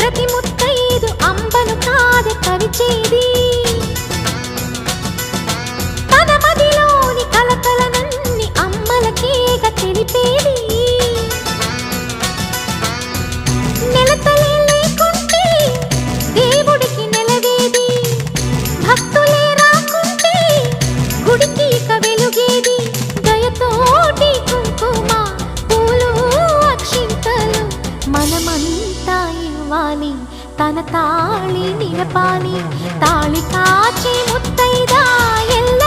ప్రతి ముత్తైదు అంబను కాదే కవిచేది తన మదిలోని కలకలనన్ని అమ్మలకేగ తెలిపేది నెలతలే లేకుంటే దేవుడికి నెలవేది భక్తులే రాకుంటే గుడికి ఇక వెలుగేది దయతోటి కుంకుమ పూలు అక్షింతలు మనమంతా ఇవ్వాలి తన తాళి నిలపాలి తాళి కాచి ముత్తైదా ఎల్ల